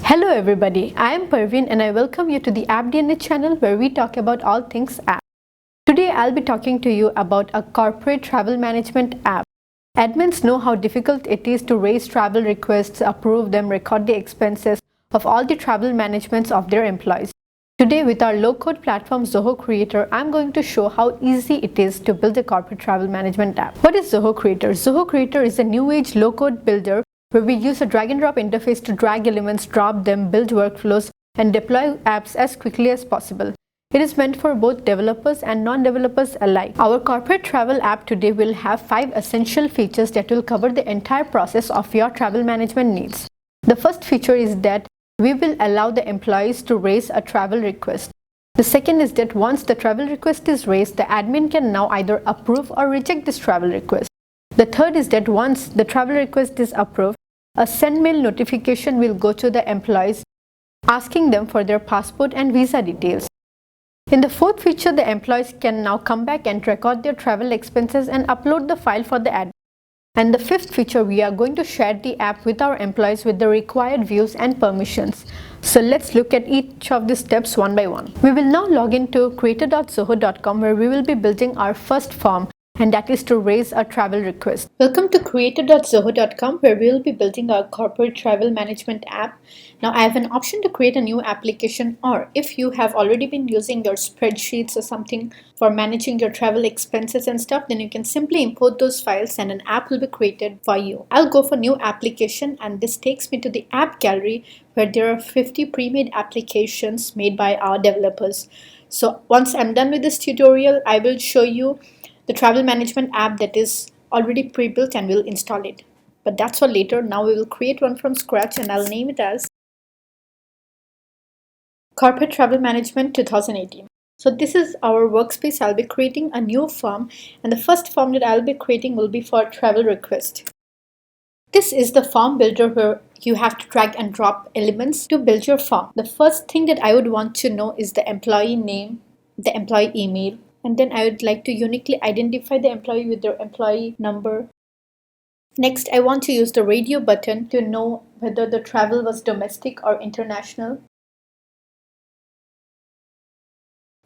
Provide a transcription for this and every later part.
Hello everybody, I am Parveen and I welcome you to the App DNA channel where we talk about all things app. Today I'll be talking to you about a corporate travel management app. Admins know how difficult it is to raise travel requests, approve them, record the expenses of all the travel managements of their employees. Today with our low-code platform Zoho Creator, I'm going to show how easy it is to build a corporate travel management app. What is Zoho Creator? Zoho Creator is a new age low-code builder where we use a drag and drop interface to drag elements, drop them, build workflows, and deploy apps as quickly as possible. It is meant for both developers and non-developers alike. Our corporate travel app today will have 5 essential features that will cover the entire process of your travel management needs. The first feature is that we will allow the employees to raise a travel request. The second is that once the travel request is raised, the admin can now either approve or reject this travel request. The third is that once the travel request is approved, a send mail notification will go to the employees asking them for their passport and visa details. In the fourth feature, the employees can now come back and record their travel expenses and upload the file for the admin. And the fifth feature, we are going to share the app with our employees with the required views and permissions. So let's look at each of the steps one by one. We will now log into creator.zoho.com where we will be building our first form, and that is to raise a travel request. Welcome to creator.zoho.com where we will be building our corporate travel management app. Now I have an option to create a new application, or if you have already been using your spreadsheets or something for managing your travel expenses and stuff, then you can simply import those files and an app will be created for you. I'll go for new application, and this takes me to the app gallery where there are 50 pre-made applications made by our developers. So once I'm done with this tutorial, I will show you the travel management app that is already pre-built and we'll install it. But that's for later. Now we will create one from scratch and I'll name it as Corporate Travel Management 2018. So this is our workspace. I'll be creating a new form, and the first form that I'll be creating will be for travel request. This is the form builder where you have to drag and drop elements to build your form. The first thing that I would want to know is the employee name, the employee email, and then I would like to uniquely identify the employee with their employee number. Next, I want to use the radio button to know whether the travel was domestic or international.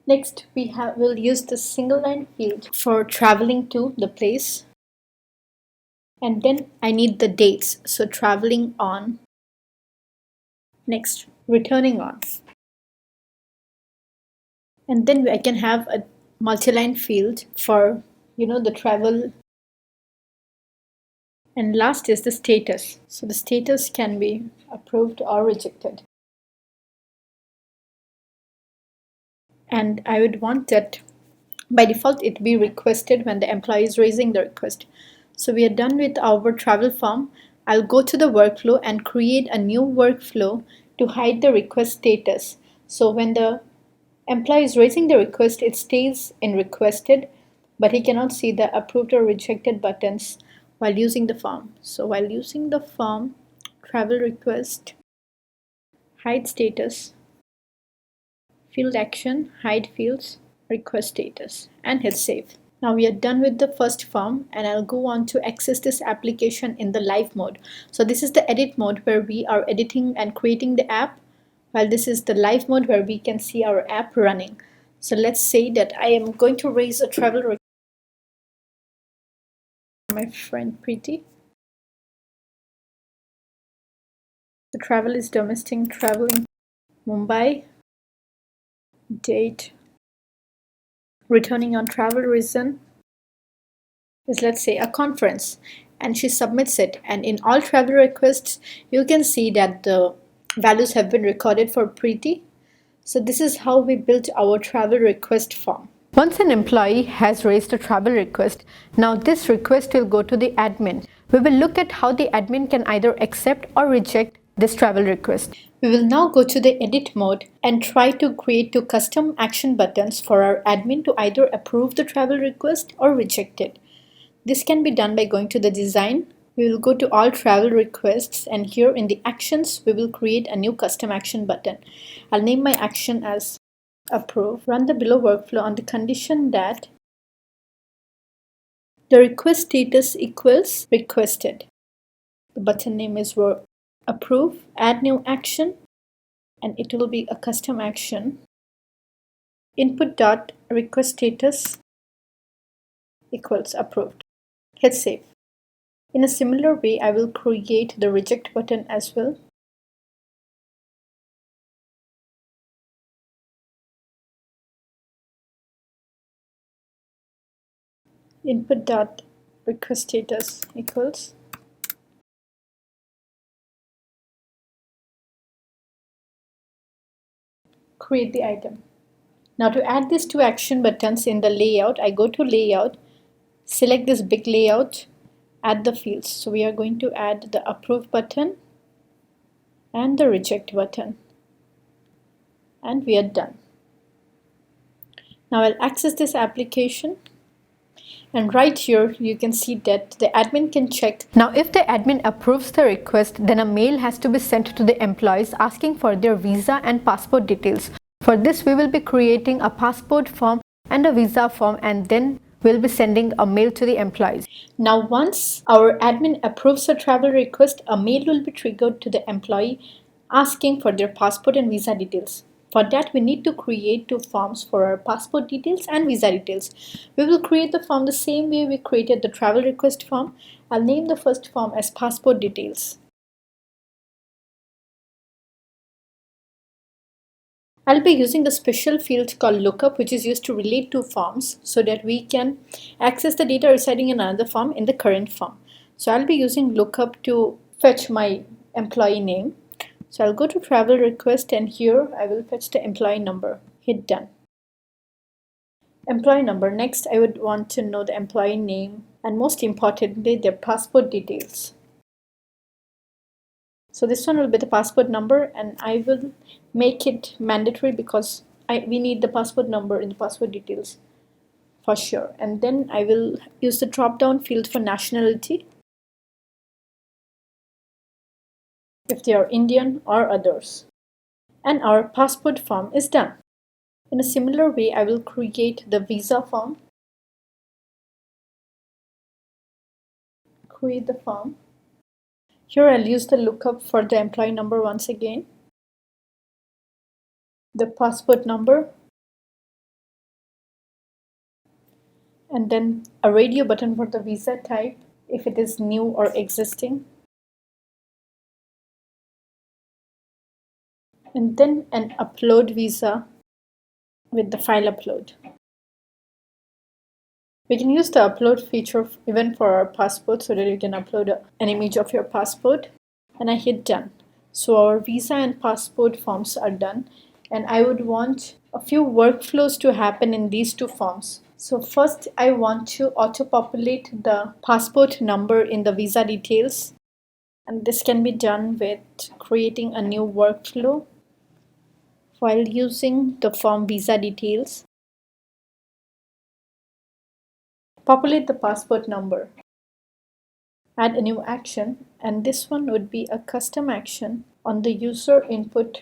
Next, we'll use the single line field for traveling to the place. And then I need the dates, so traveling on. Next, returning on. And then I can have a multi-line field for the travel. And last is the status. So the status can be approved or rejected. And I would want that by default it be requested when the employee is raising the request. So we are done with our travel form. I'll go to the workflow and create a new workflow to hide the request status. So when the employee is raising the request, it stays in requested, but he cannot see the approved or rejected buttons while using the form. So while using the form, travel request, hide status, field action, hide fields, request status, and hit save. Now we are done with the first form, and I'll go on to access this application in the live mode. So this is the edit mode where we are editing and creating the app, while this is the live mode where we can see our app running. So let's say that I am going to raise a travel request for my friend Preeti. The travel is domestic, traveling Mumbai, date, returning on travel reason is, let's say, a conference, and she submits it, and in all travel requests you can see that the values have been recorded for Preeti. So this is how we built our travel request form. Once an employee has raised a travel request, now this request will go to the admin. We will look at how the admin can either accept or reject this travel request. We will now go to the edit mode and try to create 2 custom action buttons for our admin to either approve the travel request or reject it. This can be done by going to the design. We will go to all travel requests, and here in the actions we will create a new custom action button. I'll name my action as approve. Run the below workflow on the condition that the request status equals requested. The button name is approve, add new action, and it will be a custom action. Input dot request status equals approved. Hit save. In a similar way, I will create the reject button as well. Input dot request status equals create the item. Now to add these two action buttons in the layout, I go to layout, select this big layout, add the fields. So we are going to add the approve button and the reject button, and we are done. Now I'll access this application, and right here you can see that the admin can check. Now if the admin approves the request, then a mail has to be sent to the employees asking for their visa and passport details. For this we will be creating a passport form and a visa form, and then we'll be sending a mail to the employees. Now once our admin approves a travel request, a mail will be triggered to the employee asking for their passport and visa details. For that, we need to create two forms for our passport details and visa details. We will create the form the same way we created the travel request form. I'll name the first form as passport details. I'll be using the special field called lookup, which is used to relate two forms so that we can access the data residing in another form in the current form. So I'll be using lookup to fetch my employee name. So I'll go to travel request, and here I will fetch the employee number. Hit done. Employee number. Next, I would want to know the employee name and most importantly, their passport details. So this one will be the passport number, and I will make it mandatory because we need the passport number in the passport details for sure. And then I will use the drop down field for nationality, if they are Indian or others. And our passport form is done. In a similar way, I will create the visa form. Create the form. Here I'll use the lookup for the employee number once again, the passport number, and then a radio button for the visa type if it is new or existing, and then an upload visa with the file upload. We can use the upload feature even for our passport so that you can upload an image of your passport, and I hit done. So our visa and passport forms are done, and I would want a few workflows to happen in these two forms. So first I want to auto-populate the passport number in the visa details, and this can be done with creating a new workflow while using the form visa details. Populate the passport number. Add a new action, and this one would be a custom action on the user input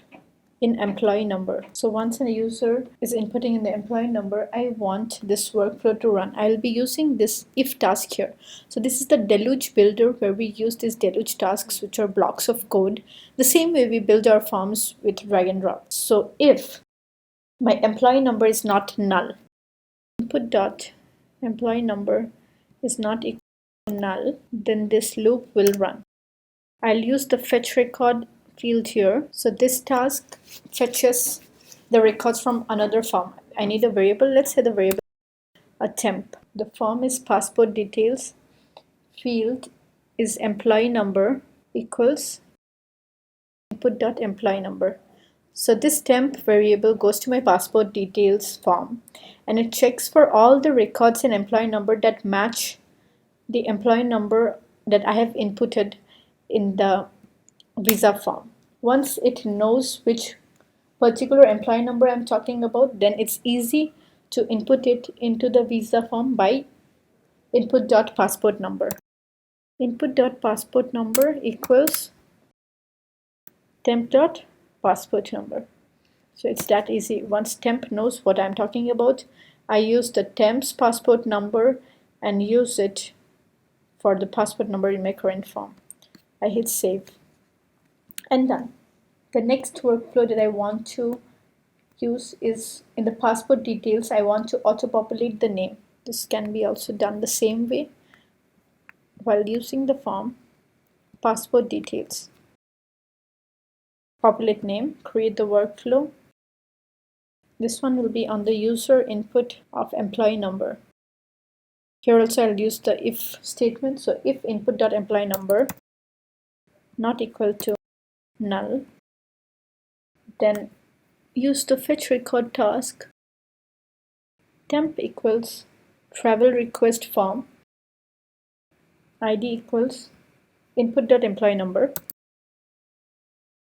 in employee number. So once a user is inputting in the employee number, I want this workflow to run. I'll be using this if task here. So this is the deluge builder where we use these deluge tasks, which are blocks of code, the same way we build our forms with drag and drop. So if my employee number is not null, input dot employee number is not equal to null, then this loop will run. I'll use the fetch record field here. So this task fetches the records from another form. I need a variable. Let's say the variable a temp. The form is passport details. Field is employee number equals input dot employee number. So this temp variable goes to my passport details form, and it checks for all the records in employee number that match the employee number that I have inputted in the visa form. Once it knows which particular employee number I'm talking about, then it's easy to input it into the visa form by input.passport number. Input.passport number equals temp.passport number. So it's that easy. Once temp knows what I'm talking about, I use the temp's passport number and use it for the passport number in my current form. I hit save and done. The next workflow that I want to use is in the passport details. I want to auto-populate the name. This can be also done the same way while using the form passport details. Populate name, create the workflow. This one will be on the user input of employee number. Here also I'll use the if statement. So if input.employee number not equal to null, then use the fetch record task. Temp equals travel request form, ID equals input.employee number.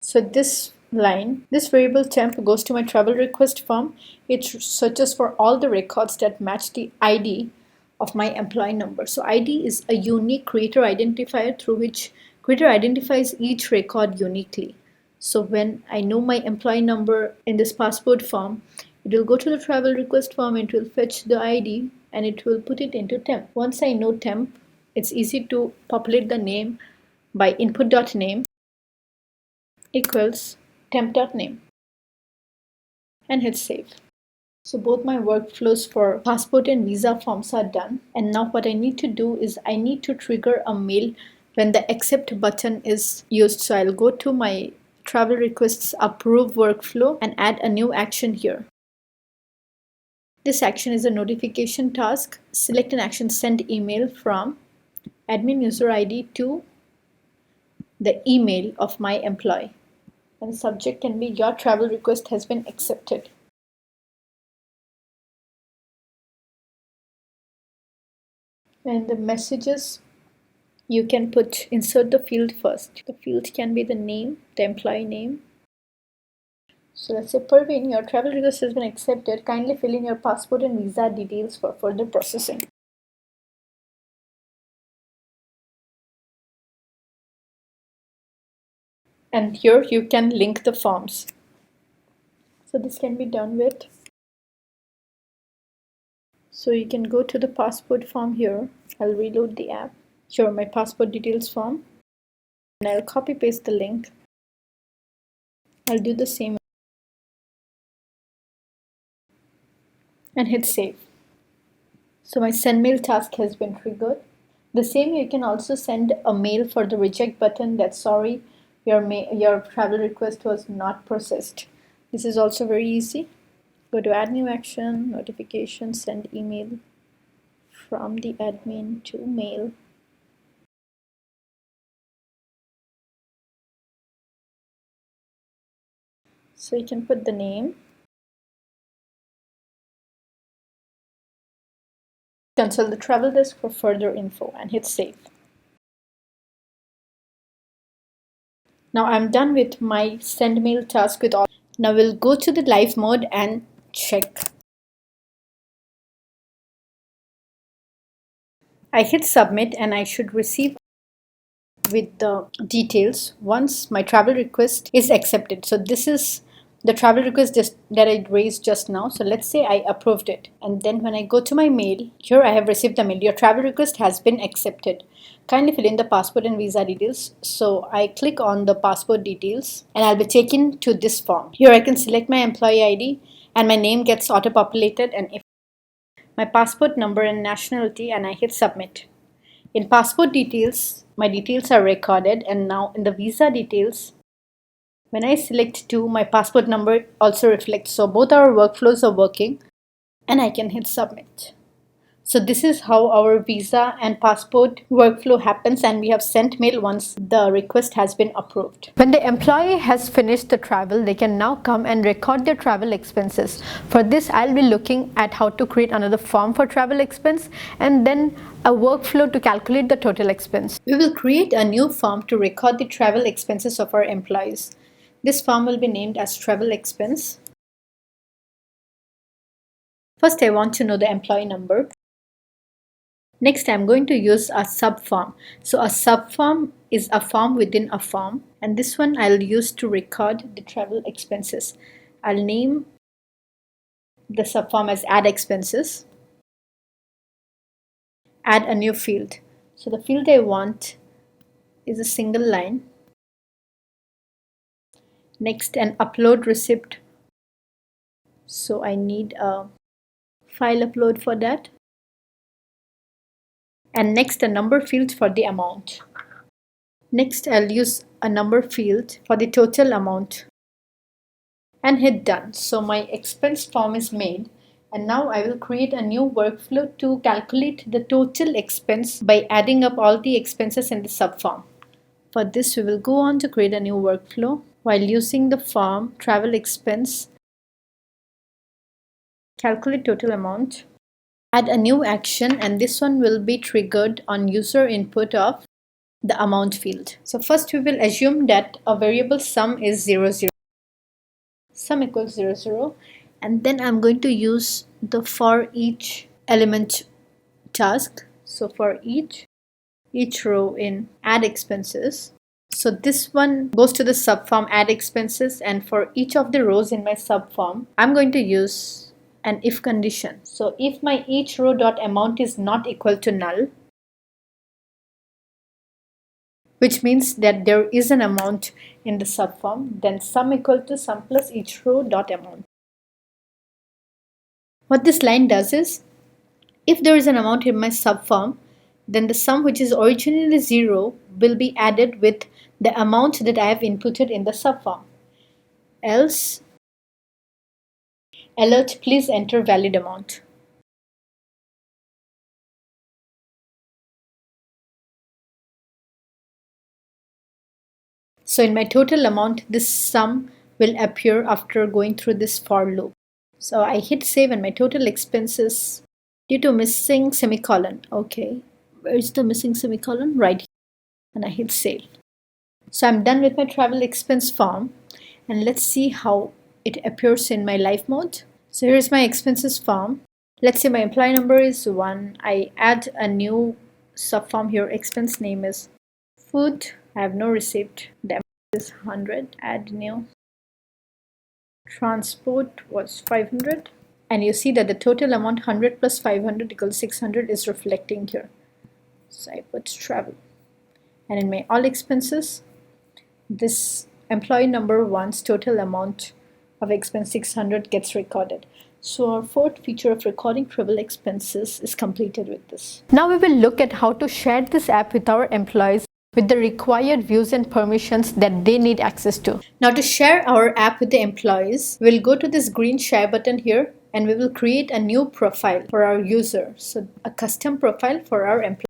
So this line, this variable temp goes to my travel request form. It searches for all the records that match the ID of my employee number. So ID is a unique creator identifier through which creator identifies each record uniquely. So when I know my employee number in this passport form, it will go to the travel request form, it will fetch the ID and it will put it into temp. Once I know temp, it's easy to populate the name by input.name equals temp.name and hit save. So both my workflows for passport and visa forms are done. And now what I need to do is I need to trigger a mail when the accept button is used. So I'll go to my travel requests approve workflow and add a new action here. This action is a notification task. Select an action, send email from admin user ID to the email of my employee. And the subject can be your travel request has been accepted. And the messages, you can insert the field first. The field can be the name, the employee name. So let's say Parveen, your travel request has been accepted. Kindly fill in your passport and visa details for further processing. And here you can link the forms. So this can be done with. So you can go to the passport form here. I'll reload the app. Here my passport details form. And I'll copy paste the link. I'll do the same and hit save. So my send mail task has been triggered. The same you can also send a mail for the reject button that sorry, your travel request was not processed. This is also very easy. Go to add new action, notification, send email from the admin to mail. So you can put the name, consult the travel desk for further info and hit save. Now I'm done with my send mail task with all. Now we'll go to the live mode and check. I hit submit and I should receive with the details once my travel request is accepted. So this is the travel request that I raised just now. So let's say I approved it, and then when I go to my mail, here I have received the mail. Your travel request has been accepted. Kindly fill in the passport and visa details. So I click on the passport details and I'll be taken to this form. Here I can select my employee ID and my name gets auto-populated, and if my passport number and nationality, and I hit submit. In passport details, my details are recorded, and now in the visa details, when I select 2, my passport number also reflects. So both our workflows are working and I can hit submit. So this is how our visa and passport workflow happens, and we have sent mail once the request has been approved. When the employee has finished the travel, they can now come and record their travel expenses. For this, I'll be looking at how to create another form for travel expense and then a workflow to calculate the total expense. We will create a new form to record the travel expenses of our employees. This form will be named as travel expense. First, I want to know the employee number. Next, I'm going to use a subform. So a subform is a form within a form, and this one I'll use to record the travel expenses. I'll name the subform as add expenses. Add a new field. So the field I want is a single line. Next, an upload receipt. So I need a file upload for that. And next, a number field for the amount. Next, I'll use a number field for the total amount and hit done. So my expense form is made, and now I will create a new workflow to calculate the total expense by adding up all the expenses in the subform. For this, we will go on to create a new workflow while using the form travel expense, calculate total amount, add a new action, and this one will be triggered on user input of the amount field. So first we will assume that a variable sum is 0, 0. Sum equals 0, 0. And then I'm going to use the for each element task. So for each row in add expenses. So this one goes to the subform add expenses, and for each of the rows in my subform, I'm going to use an if condition. So if my each row dot amount is not equal to null, which means that there is an amount in the subform, then sum equal to sum plus each row dot amount. What this line does is, if there is an amount in my subform, then the sum which is originally 0 will be added with the amount that I have inputted in the subform. Else, alert, please enter valid amount. So in my total amount, this sum will appear after going through this for loop. So I hit save, and my total expenses due to missing semicolon. Okay, where is the missing semicolon? Right here. And I hit save. So I'm done with my travel expense form, and let's see how it appears in my live mode. So here's my expenses form. Let's say my employee number is 1. I add a new subform here. Expense name is food. I have no receipt. The amount is 100. Add new. Transport was 500. And you see that the total amount 100 plus 500 equals 600 is reflecting here. So I put travel. And in my all expenses, this employee number 1's total amount of expense 600 gets recorded. So our fourth feature of recording travel expenses is completed with this. Now we will look at how to share this app with our employees with the required views and permissions that they need access to. Now to share our app with the employees, we'll go to this green share button here, and we will create a new profile for our user. So a custom profile for our employees.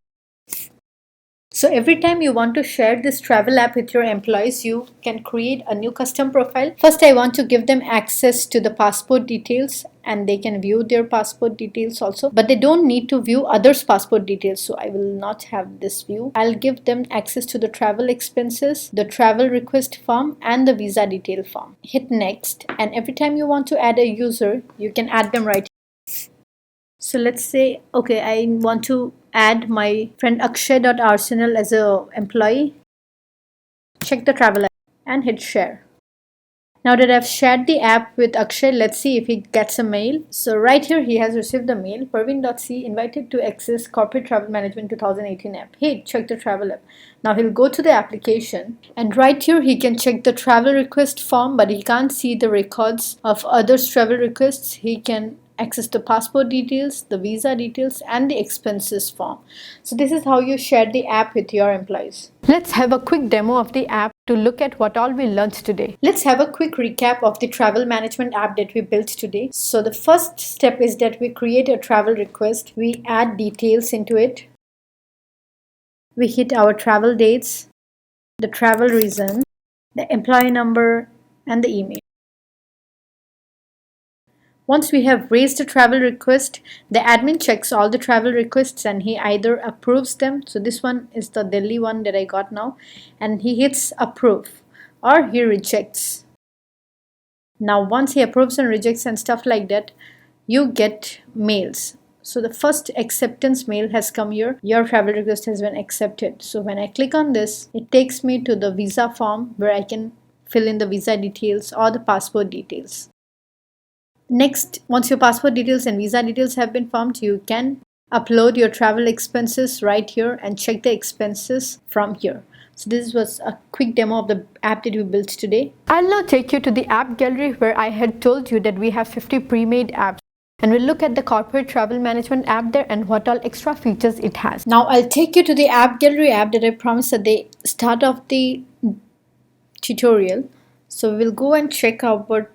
So every time you want to share this travel app with your employees, you can create a new custom profile. First, I want to give them access to the passport details, and they can view their passport details also, but they don't need to view others' passport details. So I will not have this view. I'll give them access to the travel expenses, the travel request form, and the visa detail form. Hit next, and every time you want to add a user, you can add them right here. So let's say, okay, I want to add my friend Akshay.arsenal as an employee. Check the travel app and hit share. Now that I've shared the app with Akshay, let's see if he gets a mail. So right here, he has received the mail. Parveen.c invited to access Corporate Travel Management 2018 app. Hey, check the travel app. Now he'll go to the application, and right here he can check the travel request form, but he can't see the records of others' travel requests. He can access the passport details, the visa details, and the expenses form. So this is how you share the app with your employees. Let's have a quick demo of the app to look at what all we learned today. Let's have a quick recap of the travel management app that we built today. So the first step is that we create a travel request. We add details into it. We hit our travel dates, the travel reason, the employee number, and the email. Once we have raised a travel request, the admin checks all the travel requests and he either approves them. So this one is the Delhi one that I got now, and he hits approve, or he rejects. Now once he approves and rejects and stuff like that, you get mails. So the first acceptance mail has come here. Your travel request has been accepted. So when I click on this, it takes me to the visa form where I can fill in the visa details or the passport details. Next, once your passport details and visa details have been formed, you can upload your travel expenses right here and check the expenses from here. So this was a quick demo of the app that we built today. I'll now take you to the app gallery where I had told you that we have 50 pre-made apps. And we'll look at the corporate travel management app there and what all extra features it has. Now I'll take you to the app gallery app that I promised at the start of the tutorial. So we'll go and check our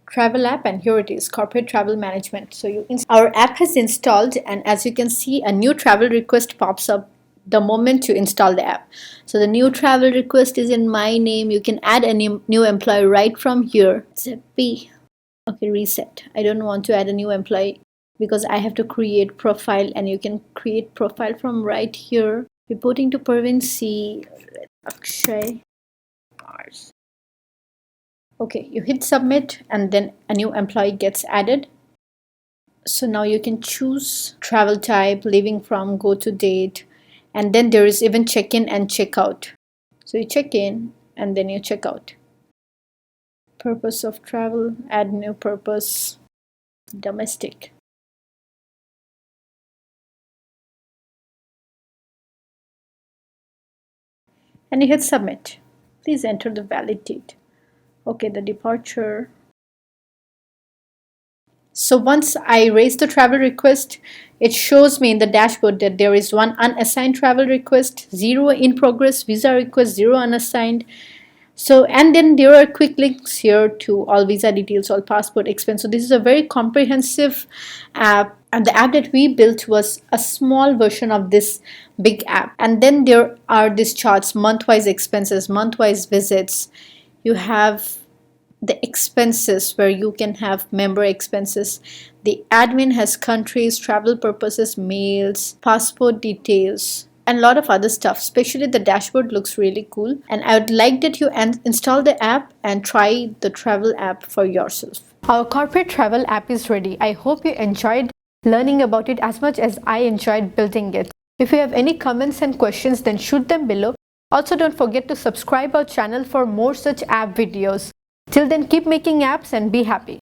travel app, and here it is, corporate travel management. So our app has installed, and as you can see, a new travel request pops up the moment you install the app. So the new travel request is in my name. You can add a new employee right from here. Zip B. Okay, reset. I don't want to add a new employee because I have to create profile, and you can create profile from right here. Reporting to Parveen C. Akshay. Mars. Okay, you hit submit and then a new employee gets added. So now you can choose travel type, leaving from, go to date, and then there is even check-in and check-out. So you check in and then you check out. Purpose of travel, add new purpose, domestic. And you hit submit. Please enter the valid date. Okay, the departure. So once I raise the travel request, it shows me in the dashboard that there is 1 unassigned travel request, 0 in progress, visa request, 0 unassigned. So, and then there are quick links here to all visa details, all passport expense. So this is a very comprehensive app, and the app that we built was a small version of this big app. And then there are these charts, month-wise expenses, month-wise visits. You have the expenses where you can have member expenses. The admin has countries, travel purposes, mails, passport details, and a lot of other stuff. Especially the dashboard looks really cool, and I would like that you install the app and try the travel app for yourself. Our corporate travel app is ready. I hope you enjoyed learning about it as much as I enjoyed building it. If you have any comments and questions, then shoot them below. Also, don't forget to subscribe our channel for more such app videos. Till then, keep making apps and be happy.